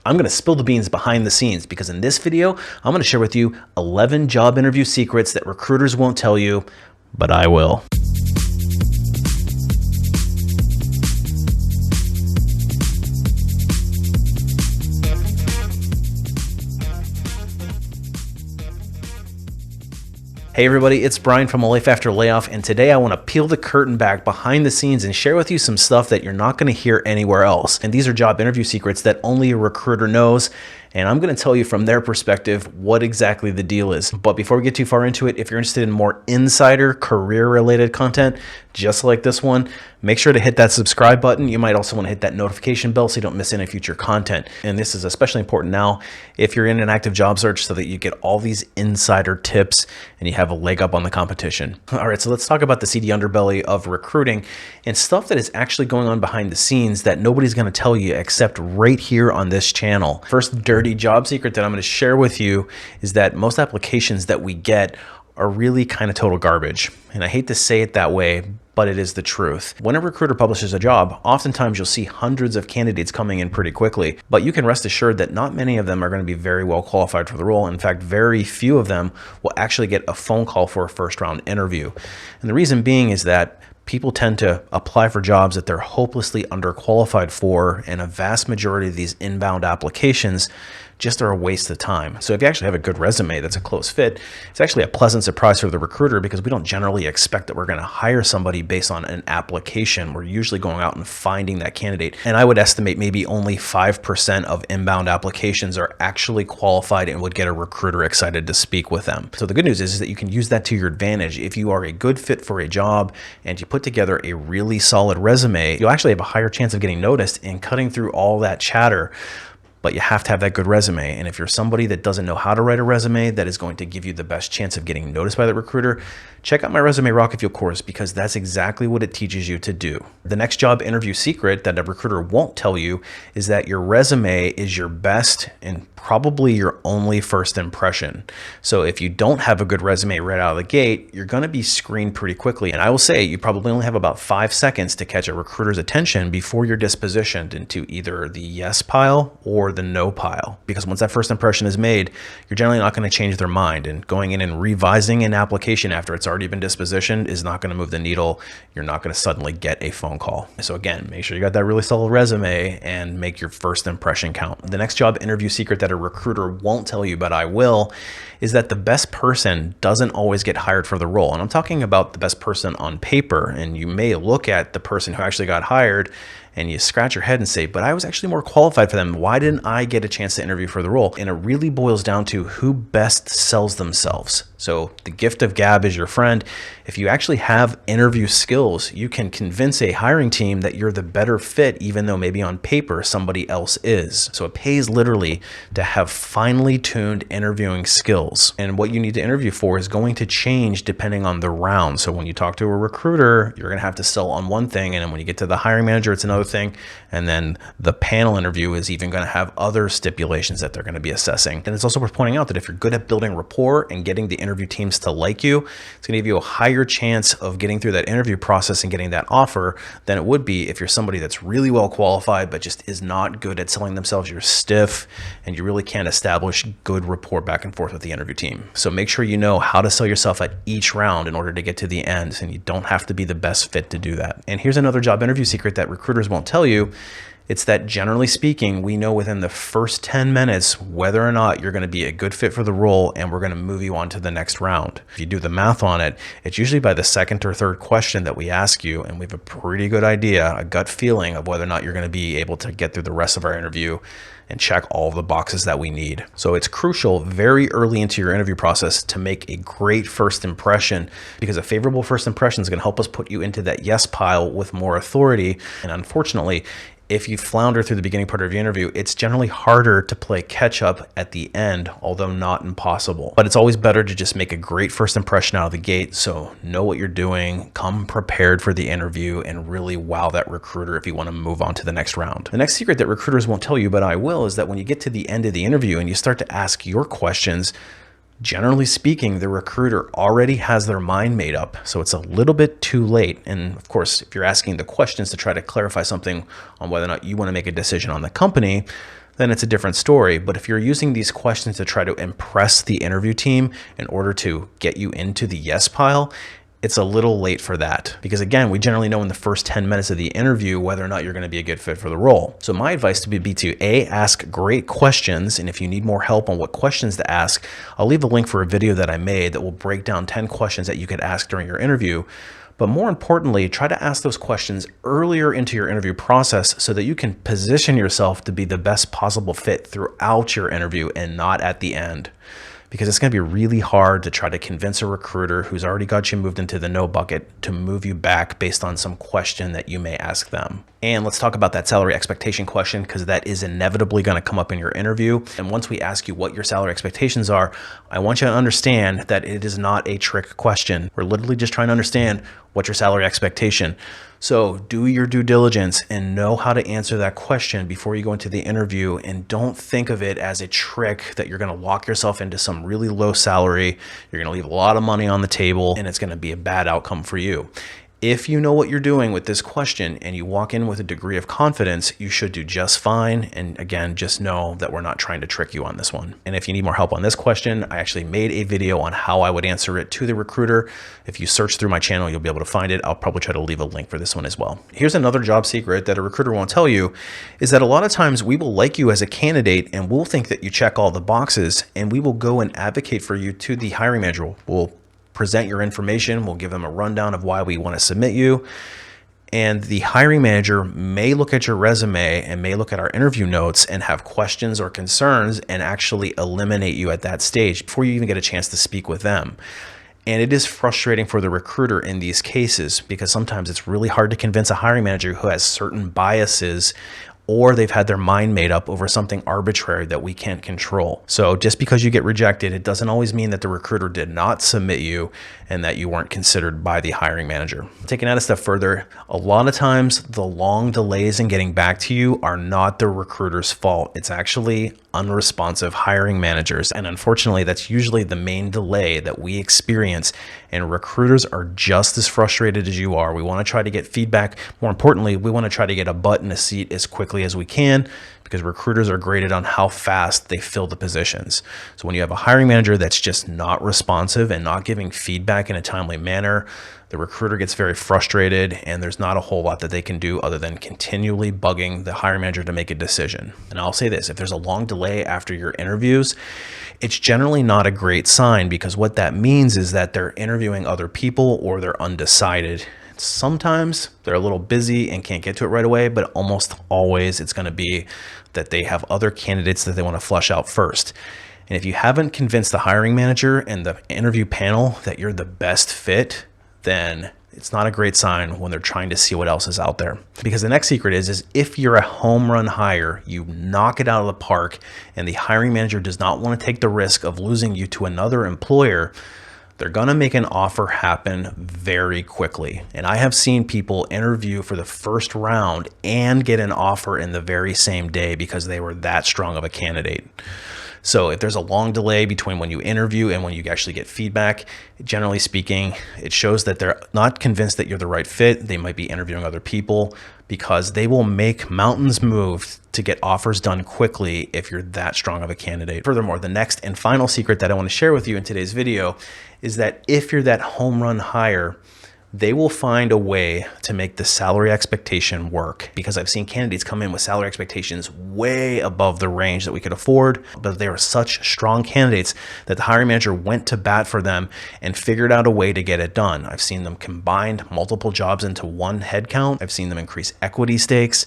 I'm going to spill the beans behind the scenes because in this video, I'm going to share with you 11 job interview secrets that recruiters won't tell you, but I will. Hey everybody, it's Brian from A Life After Layoff, and today I want to peel the curtain back behind the scenes and share with you some stuff that you're not going to hear anywhere else. And these are job interview secrets that only a recruiter knows, and I'm going to tell you from their perspective what exactly the deal is. But before we get too far into it, if you're interested in more insider career-related content, just like this one, make sure to hit that subscribe button. You might also want to hit that notification bell so you don't miss any future content. And this is especially important now if you're in an active job search so that you get all these insider tips and you have a leg up on the competition. All right, so let's talk about the seedy underbelly of recruiting and stuff that is actually going on behind the scenes that nobody's going to tell you except right here on this channel. First dirty job secret that I'm going to share with you is that most applications that we get are really kind of total garbage. And I hate to say it that way, but it is the truth. When a recruiter publishes a job, oftentimes you'll see hundreds of candidates coming in pretty quickly, but you can rest assured that not many of them are going to be very well qualified for the role. In fact, very few of them will actually get a phone call for a first round interview. And the reason being is that people tend to apply for jobs that they're hopelessly underqualified for, and a vast majority of these inbound applications just are a waste of time. So if you actually have a good resume that's a close fit, it's actually a pleasant surprise for the recruiter because we don't generally expect that we're going to hire somebody based on an application. We're usually going out and finding that candidate. And I would estimate maybe only 5% of inbound applications are actually qualified and would get a recruiter excited to speak with them. So the good news is that you can use that to your advantage. If you are a good fit for a job and you put together a really solid resume, you'll actually have a higher chance of getting noticed and cutting through all that chatter. But you have to have that good resume. And if you're somebody that doesn't know how to write a resume that is going to give you the best chance of getting noticed by the recruiter, check out my Resume Rocketfuel course because that's exactly what it teaches you to do. The next job interview secret that a recruiter won't tell you is that your resume is your best and probably your only first impression. So if you don't have a good resume right out of the gate, you're going to be screened pretty quickly. And I will say you probably only have about 5 seconds to catch a recruiter's attention before you're dispositioned into either the yes pile or the no pile. Because once that first impression is made, you're generally not going to change their mind. And going in and revising an application after it's already been dispositioned is not going to move the needle. You're not going to suddenly get a phone call. So again, make sure you got that really solid resume and make your first impression count. The next job interview secret that a recruiter won't tell you, but I will, is that the best person doesn't always get hired for the role. And I'm talking about the best person on paper. And you may look at the person who actually got hired and you scratch your head and say, but I was actually more qualified for them. Why didn't I get a chance to interview for the role? And it really boils down to who best sells themselves. So the gift of gab is your friend. If you actually have interview skills, you can convince a hiring team that you're the better fit, even though maybe on paper somebody else is. So it pays literally to have finely tuned interviewing skills. And what you need to interview for is going to change depending on the round. So when you talk to a recruiter, you're going to have to sell on one thing. And then when you get to the hiring manager, it's another thing. And then the panel interview is even going to have other stipulations that they're going to be assessing. And it's also worth pointing out that if you're good at building rapport and getting the interview teams to like you, it's going to give you a higher chance of getting through that interview process and getting that offer than it would be if you're somebody that's really well qualified but just is not good at selling themselves. You're stiff and you really can't establish good rapport back and forth with the interview team. So make sure you know how to sell yourself at each round in order to get to the end, and you don't have to be the best fit to do that. And here's another job interview secret that recruiters won't tell you. It's that generally speaking, we know within the first 10 minutes whether or not you're going to be a good fit for the role, and we're going to move you on to the next round. If you do the math on it, it's usually by the second or third question that we ask you, and we have a pretty good idea, a gut feeling of whether or not you're going to be able to get through the rest of our interview and check all of the boxes that we need. So it's crucial very early into your interview process to make a great first impression, because a favorable first impression is going to help us put you into that yes pile with more authority. And unfortunately, if you flounder through the beginning part of your interview, it's generally harder to play catch up at the end, although not impossible. But it's always better to just make a great first impression out of the gate. So know what you're doing, come prepared for the interview, and really wow that recruiter if you want to move on to the next round. The next secret that recruiters won't tell you, but I will, is that when you get to the end of the interview and you start to ask your questions, generally speaking, the recruiter already has their mind made up, so it's a little bit too late. And of course, if you're asking the questions to try to clarify something on whether or not you want to make a decision on the company, then it's a different story. But if you're using these questions to try to impress the interview team in order to get you into the yes pile, it's a little late for that, because again, we generally know in the first 10 minutes of the interview whether or not you're going to be a good fit for the role. So my advice would be to ask great questions. And if you need more help on what questions to ask, I'll leave a link for a video that I made that will break down 10 questions that you could ask during your interview. But more importantly, try to ask those questions earlier into your interview process so that you can position yourself to be the best possible fit throughout your interview and not at the end. Because it's going to be really hard to try to convince a recruiter who's already got you moved into the no bucket to move you back based on some question that you may ask them. And let's talk about that salary expectation question, because that is inevitably going to come up in your interview. And once we ask you what your salary expectations are, I want you to understand that it is not a trick question. We're literally just trying to understand what's your salary expectation. So do your due diligence and know how to answer that question before you go into the interview, and don't think of it as a trick that you're going to lock yourself into some really low salary. You're going to leave a lot of money on the table and it's going to be a bad outcome for you. If you know what you're doing with this question and you walk in with a degree of confidence, you should do just fine. And again, just know that we're not trying to trick you on this one. And if you need more help on this question, I actually made a video on how I would answer it to the recruiter. If you search through my channel, you'll be able to find it. I'll probably try to leave a link for this one as well. Here's another job secret that a recruiter won't tell you, is that a lot of times we will like you as a candidate and we'll think that you check all the boxes, and we will go and advocate for you to the hiring manager. We'll present your information. We'll give them a rundown of why we want to submit you. And the hiring manager may look at your resume and may look at our interview notes and have questions or concerns and actually eliminate you at that stage before you even get a chance to speak with them. And it is frustrating for the recruiter in these cases, because sometimes it's really hard to convince a hiring manager who has certain biases, or they've had their mind made up over something arbitrary that we can't control. So just because you get rejected, it doesn't always mean that the recruiter did not submit you and that you weren't considered by the hiring manager. Taking that a step further, a lot of times the long delays in getting back to you are not the recruiter's fault. It's actually unresponsive hiring managers. And unfortunately, that's usually the main delay that we experience. And recruiters are just as frustrated as you are. We want to try to get feedback. More importantly, we want to try to get a butt in a seat as quickly as we can, because recruiters are graded on how fast they fill the positions. So when you have a hiring manager that's just not responsive and not giving feedback in a timely manner, the recruiter gets very frustrated, and there's not a whole lot that they can do other than continually bugging the hiring manager to make a decision. And I'll say this, if there's a long delay after your interviews, it's generally not a great sign, because what that means is that they're interviewing other people or they're undecided. Sometimes they're a little busy and can't get to it right away, but almost always it's going to be that they have other candidates that they want to flush out first. And if you haven't convinced the hiring manager and the interview panel that you're the best fit, then it's not a great sign when they're trying to see what else is out there. Because the next secret is if you're a home run hire, you knock it out of the park, and the hiring manager does not want to take the risk of losing you to another employer, they're going to make an offer happen very quickly. And I have seen people interview for the first round and get an offer in the very same day because they were that strong of a candidate. So if there's a long delay between when you interview and when you actually get feedback, generally speaking, it shows that they're not convinced that you're the right fit. They might be interviewing other people, because they will make mountains move to get offers done quickly if you're that strong of a candidate. Furthermore, the next and final secret that I want to share with you in today's video is that if you're that home run hire, they will find a way to make the salary expectation work, because I've seen candidates come in with salary expectations way above the range that we could afford, but they are such strong candidates that the hiring manager went to bat for them and figured out a way to get it done. I've seen them combine multiple jobs into one headcount. I've seen them increase equity stakes.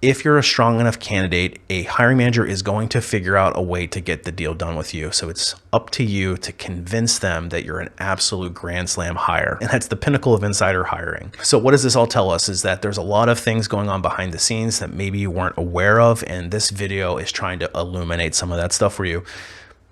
If you're a strong enough candidate, a hiring manager is going to figure out a way to get the deal done with you. So it's up to you to convince them that you're an absolute grand slam hire. And that's the pinnacle of insider hiring. So what does this all tell us is that there's a lot of things going on behind the scenes that maybe you weren't aware of. And this video is trying to illuminate some of that stuff for you.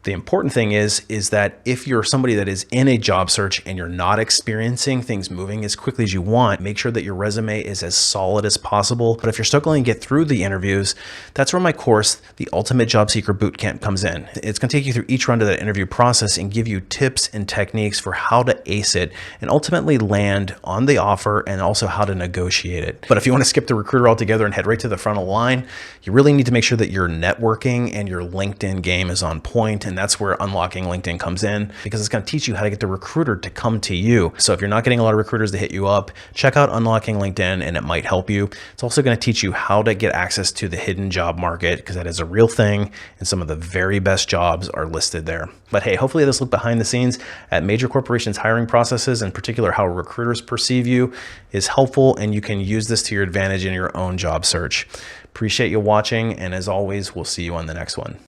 The important thing is that if you're somebody that is in a job search and you're not experiencing things moving as quickly as you want, make sure that your resume is as solid as possible. But if you're struggling to get through the interviews, that's where my course, the Ultimate Job Seeker Bootcamp, comes in. It's going to take you through each round of that interview process and give you tips and techniques for how to to ace it and ultimately land on the offer, and also how to negotiate it. But if you want to skip the recruiter altogether and head right to the front of the line, you really need to make sure that your networking and your LinkedIn game is on point. And that's where Unlocking LinkedIn comes in, because it's going to teach you how to get the recruiter to come to you. So if you're not getting a lot of recruiters to hit you up, check out Unlocking LinkedIn and it might help you. It's also going to teach you how to get access to the hidden job market, because that is a real thing and some of the very best jobs are listed there. But hey, hopefully this look behind the scenes at major corporations' hiring processes, in particular how recruiters perceive you, is helpful, and you can use this to your advantage in your own job search. Appreciate you watching, and as always, we'll see you on the next one.